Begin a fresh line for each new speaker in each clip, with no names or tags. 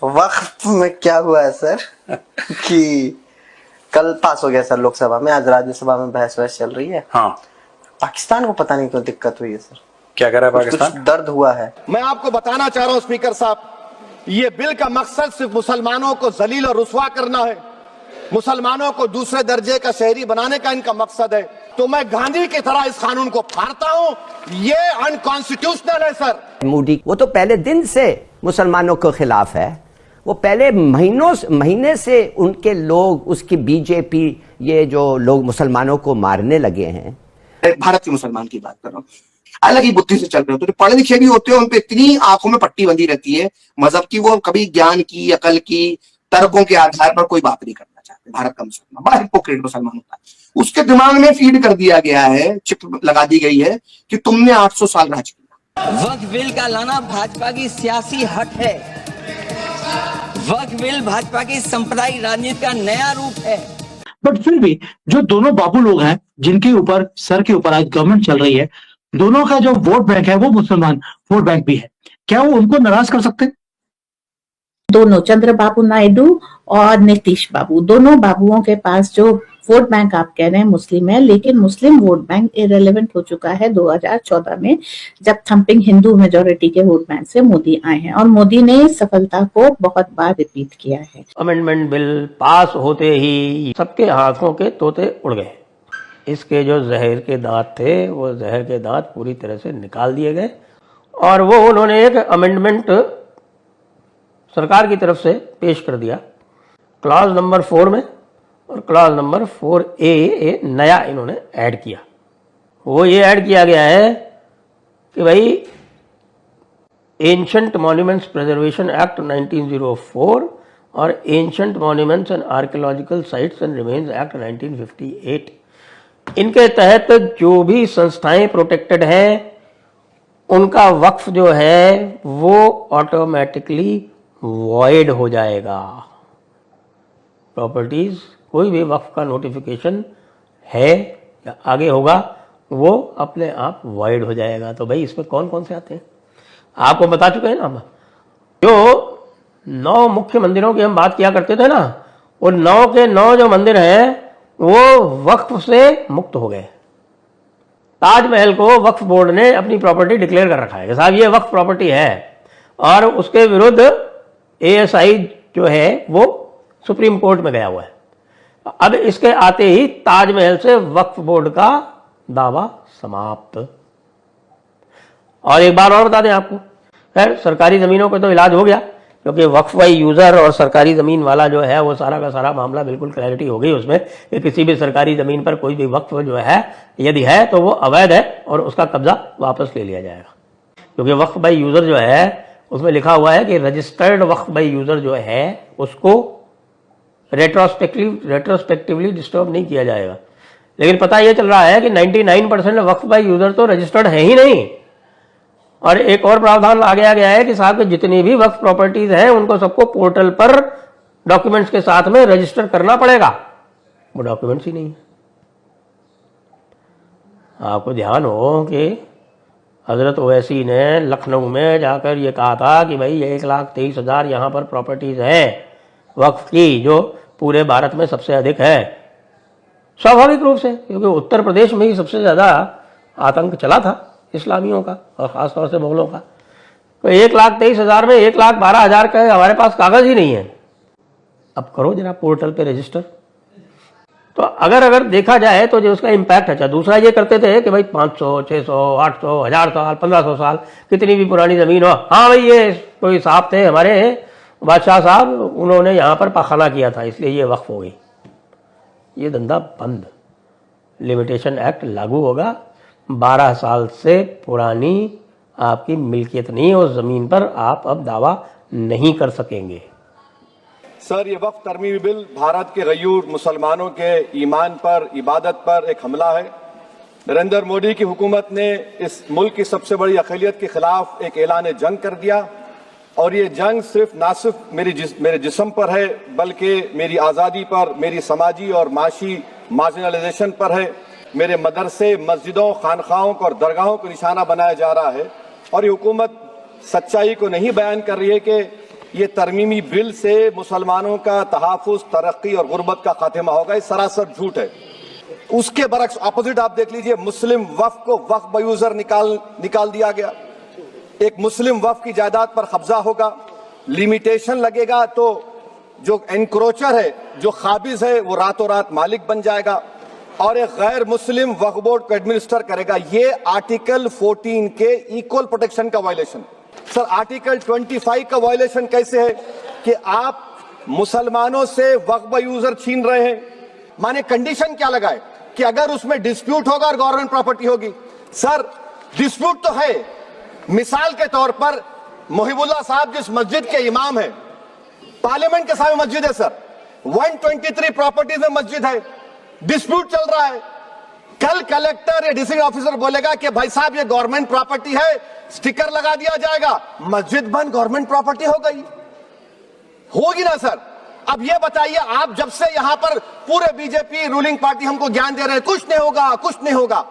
वक्त में क्या हुआ है सर कि कल पास हो गया सर लोकसभा में, आज राज्यसभा में बहस चल रही है।
हाँ,
पाकिस्तान को पता नहीं क्यों दिक्कत हुई है सर।
क्या कह रहा है पाकिस्तान?
कुछ दर्द हुआ है।
मैं आपको बताना चाह रहा हूं स्पीकर साहब, ये बिल का मकसद सिर्फ मुसलमानों को जलील और रुस्वा करना है, मुसलमानों को दूसरे दर्जे का शहरी बनाने का इनका मकसद है। तो मैं गांधी की तरह इस कानून को फाड़ता हूं, ये अनकॉन्स्टिट्यूशनल है सर।
मोदी वो तो पहले दिन से मुसलमानों के खिलाफ है, वो पहले महीने से उनके लोग, उसकी बीजेपी, ये जो लोग मुसलमानों को मारने लगे हैं।
भारत के मुसलमान की बात कर रहा हूँ, अलग ही बुद्धि से चल रहे होते, तो पढ़े लिखे भी होते हैं, उनपे इतनी आंखों में पट्टी बंधी रहती है मजहब की, वो कभी ज्ञान की, अकल की, तर्कों के आधार पर कोई बात नहीं करना चाहते। भारत का मुसलमान बड़ा हिपोक्रेट मुसलमान होता है, उसके दिमाग में फीड कर दिया गया है, चिप लगा दी गई है कि तुमने 800 साल राज किया।
वक्फ बिल का लाना भाजपा की सियासी हट है। वक्फ बिल भाजपा की सांप्रदायिक राजनीति का नया रूप है।
बट फिर भी जो दोनों बाबू लोग हैं जिनके ऊपर सर के ऊपर आज गवर्नमेंट चल रही है, दोनों का जो वोट बैंक है वो मुसलमान वोट बैंक भी है, क्या वो उनको नाराज कर सकते हैं?
दोनों चंद्रबाबू नायडू और नीतीश बाबू, दोनों बाबुओं के पास जो वोट बैंक आप कह रहे हैं मुस्लिम है, लेकिन मुस्लिम वोट बैंक इरेलेवेंट हो चुका है 2014 में, जब थंपिंग हिंदू मेजोरिटी के वोट बैंक से मोदी आए हैं, और मोदी ने सफलता को बहुत बार रिपीट किया है।
अमेंडमेंट बिल पास होते ही सबके हाथों के तोते उड़ गए। इसके जो जहर के दांत थे वो जहर के दांत पूरी तरह से निकाल दिए गए, और वो उन्होंने एक अमेंडमेंट सरकार की तरफ से पेश कर दिया क्लॉज नंबर 4 में, और क्लॉज नंबर 4A नया इन्होंने ऐड किया। वो ये ऐड किया गया है कि भाई एंशंट मॉन्यूमेंट्स प्रिजर्वेशन एक्ट 1904 और ancient monuments and archaeological sites and remains act 1958, इनके तहत जो भी संस्थाएं प्रोटेक्टेड हैं उनका वक्फ जो है वो ऑटोमेटिकली वॉइड हो जाएगा। प्रॉपर्टीज कोई भी वक्फ का नोटिफिकेशन है या आगे होगा वो अपने आप वॉइड हो जाएगा। तो भाई इसमें कौन कौन से आते हैं आपको बता चुके हैं ना हम। जो 9 मुख्य मंदिरों की हम बात किया करते थे ना, वो 9 के 9 जो मंदिर हैं वो वक्फ से मुक्त हो गए। ताजमहल को वक्फ बोर्ड ने अपनी प्रॉपर्टी डिक्लेयर कर रखा है कि साहब ये वक्फ प्रॉपर्टी है, और उसके विरुद्ध ASI जो है वो सुप्रीम कोर्ट में गया हुआ है। अब इसके आते ही ताजमहल से वक्फ बोर्ड का दावा समाप्त। और एक बार और बता दें आपको, खैर सरकारी जमीनों पे तो इलाज हो गया, क्योंकि वक्फ बाई यूजर और सरकारी जमीन वाला जो है वो सारा का सारा मामला बिल्कुल क्लैरिटी हो गई उसमें कि किसी भी सरकारी जमीन पर कोई भी वक्फ जो है यदि है तो वो अवैध है और उसका कब्जा वापस ले लिया जाएगा। क्योंकि वक्फ बाई यूजर जो है उसमें लिखा हुआ है कि रजिस्टर्ड वक्फ बाई यूजर जो है उसको रेट्रोस्पेक्टिवली डिस्टर्ब नहीं किया जाएगा। लेकिन पता यह चल रहा है कि 99% वक्फ बाई यूजर तो रजिस्टर्ड है ही नहीं। और एक और प्रावधान आ गया है कि साहब के जितनी भी वक्फ प्रॉपर्टीज हैं उनको सबको पोर्टल पर डॉक्यूमेंट्स के साथ में रजिस्टर करना पड़ेगा। वो डॉक्यूमेंट्स ही नहीं है। आपको ध्यान हो कि हजरत ओवैसी ने लखनऊ में जाकर ये कहा था कि भाई 1,23,000 यहाँ पर प्रॉपर्टीज हैं वक्फ की, जो पूरे भारत में सबसे अधिक है। स्वाभाविक रूप से, क्योंकि उत्तर प्रदेश में ही सबसे ज्यादा आतंक चला था इस्लामियों का और खासतौर से मुगलों का। तो 1,23,000 में 1,12,000 का हमारे पास कागज ही नहीं है। अब करो जरा पोर्टल पे रजिस्टर। तो अगर देखा जाए तो जो उसका इम्पैक्ट अच्छा। दूसरा ये करते थे कि भाई 500, 600, 800, 1000 साल, 1500 साल, कितनी भी पुरानी जमीन हो, हाँ भाई ये कोई साहब थे हमारे बादशाह साहब, उन्होंने यहाँ पर पाखाना किया था इसलिए ये वक्फ हो गई। ये धंधा बंद। लिमिटेशन एक्ट लागू होगा। 12 साल से पुरानी आपकी मिल्कियत नहीं है उस जमीन पर, आप अब दावा नहीं कर सकेंगे।
सर, ये वक्फ तरमीमी बिल भारत के गयूर मुसलमानों के ईमान पर, इबादत पर एक हमला है। नरेंद्र मोदी की हुकूमत ने इस मुल्क की सबसे बड़ी अक़लियत के खिलाफ एक ऐलान जंग कर दिया, और ये जंग ना सिर्फ मेरे जिस्म पर है, बल्कि मेरी आज़ादी पर, मेरी समाजी और माशी मार्जिनलाइजेशन पर है। मेरे मदरसे, मस्जिदों, खानखाहों को और दरगाहों को निशाना बनाया जा रहा है। और ये हुकूमत सच्चाई को नहीं बयान कर रही है कि ये तरमीमी बिल से मुसलमानों का तहफ़्फ़ुज़, तरक्की और गुर्बत का खात्मा होगा, ये सरासर झूठ है। उसके बरक्स ऑपोजिट आप देख लीजिए, मुस्लिम वक्फ को वक्फ बयूजर निकाल दिया गया। एक मुस्लिम वक्फ की जायदाद पर कब्जा होगा, लिमिटेशन लगेगा, तो जो एनक्रोचर है, जो खाबिज है, वो रातों रात मालिक बन जाएगा और एक गैर मुस्लिम वक्फ बोर्ड को एडमिनिस्टर करेगा। ये आर्टिकल 14 के इक्वल प्रोटेक्शन का वायलेशन। सर, आर्टिकल 25 का वायलेशन कैसे है कि आप मुसलमानों से वक्फ यूजर छीन रहे हैं। माने कंडीशन क्या लगाए कि अगर उसमें डिस्प्यूट होगा और गवर्नमेंट प्रॉपर्टी होगी। सर, डिस्प्यूट तो है। मिसाल के तौर पर मोहिबुल्लाह साहब जिस मस्जिद के इमाम है, पार्लियामेंट के सामने मस्जिद है सर, 123 प्रॉपर्टीज में मस्जिद है, डिस्प्यूट चल रहा है। कल कलेक्टर या डिस्ट्रिक्ट ऑफिसर बोलेगा कि भाई साहब ये गवर्नमेंट प्रॉपर्टी है, स्टिकर लगा दिया जाएगा, मस्जिद बंद, गवर्नमेंट प्रॉपर्टी हो गई, होगी ना सर। अब ये बताइए, आप जब से यहां पर पूरे बीजेपी रूलिंग पार्टी हमको ज्ञान दे रहे हैं कुछ नहीं होगा, कुछ नहीं होगा,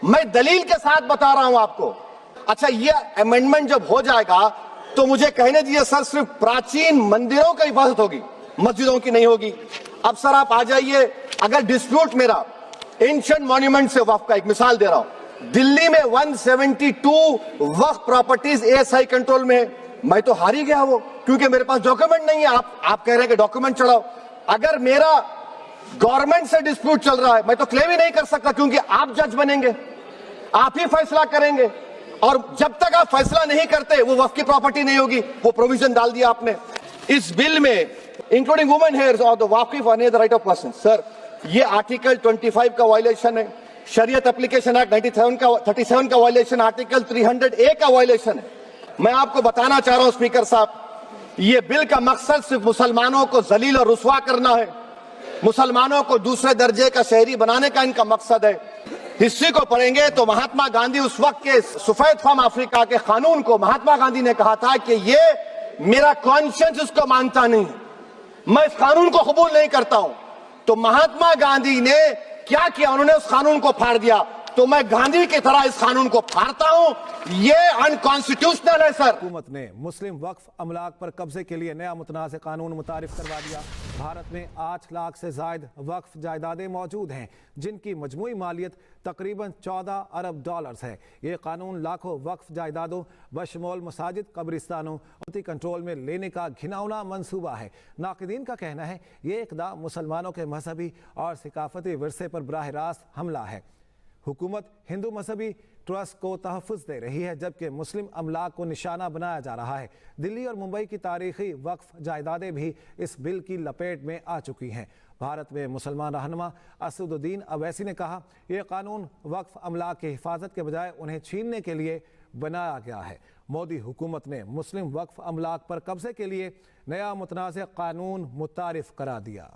मैं दलील के साथ बता रहा हूं आपको। अच्छा, ये अमेंडमेंट जब हो जाएगा तो मुझे कहने दीजिए सर, सिर्फ प्राचीन मंदिरों की हिफाजत होगी, मस्जिदों की नहीं होगी। अब सर आप आ जाइए, अगर डिस्प्यूट मेरा एंशिएंट मॉन्यूमेंट से वक्फ का एक मिसाल दे रहा हूं, दिल्ली में 172 वक्फ प्रॉपर्टीज एएसआई कंट्रोल में है, मैं तो हार ही गया वो, क्योंकि मेरे पास डॉक्यूमेंट नहीं है। आप कह रहे हैं कि डॉक्यूमेंट चढ़ाओ। अगर मेरा गवर्नमेंट से डिस्प्यूट चल रहा है, मैं तो क्लेम ही नहीं कर सकता, क्योंकि आप जज बनेंगे, आप ही फैसला करेंगे, और जब तक आप फैसला नहीं करते वो वक्फ की प्रॉपर्टी नहीं होगी। वो प्रोविजन डाल दिया आपने इस बिल में, इंक्लूडिंग वुमेन हेयर्स और द वाकिफ on the right of person. Sir, ये आर्टिकल 25 का वायलेशन है, शरीयत एप्लीकेशन एक्ट 37 का वायलेशन, आर्टिकल 300A का वायलेशन है। मैं आपको बताना चाह रहा हूं स्पीकर साहब, ये बिल का मकसद सिर्फ मुसलमानों को जलील और रुस्वा करना है, मुसलमानों को दूसरे दर्जे का शहरी बनाने का इनका मकसद है। हिस्ट्री को पढ़ेंगे तो महात्मा गांधी उस वक्त के सफेद फार्म अफ्रीका के कानून को महात्मा गांधी ने कहा था कि ये मेरा कॉन्शियंस इसको मानता नहीं, मैं इस कानून को कबूल नहीं करता हूं। तो महात्मा गांधी ने क्या किया, उन्होंने उस कानून को फाड़ दिया। तो मैं गांधी की तरह इस कानून को फाड़ता हूं, ये अनकॉन्स्टिट्यूशनल है सर।
हुकूमत ने मुस्लिम वक्फ अमलाक पर कब्जे के लिए नया मुतनाज़ कानून मुतारिफ करवा दिया। भारत में 8 लाख से जायद वक्फ जायदादें मौजूद हैं, जिनकी मजमूई मालियत तकरीबन 14 अरब डॉलर्स है। ये कानून लाखों वक्फ जायदादों बशमोल मसाजिद, कब्रिस्तानों और कंट्रोल में लेने का घिनौना मंसूबा है। नाक़िदीन का कहना है ये इक़दाम मुसलमानों के मजहबी और सकाफती विरसे पर बराह रास्त हमला है। हुकूमत हिंदू मजहबी ट्रस्ट को तहफ़्फ़ुज़ दे रही है, जबकि मुस्लिम अमलाक को निशाना बनाया जा रहा है। दिल्ली और मुंबई की तारीखी वक्फ जायदादें भी इस बिल की लपेट में आ चुकी हैं। भारत में मुसलमान रहनुमा असदुद्दीन अवैसी ने कहा, यह कानून वक्फ अमलाक की हिफाजत के बजाय उन्हें छीनने के लिए बनाया गया है। मोदी हुकूमत ने मुस्लिम वक्फ अमलाक पर कब्जे के लिए नया मुतनाज़ कानून मुतारिफ करा दिया।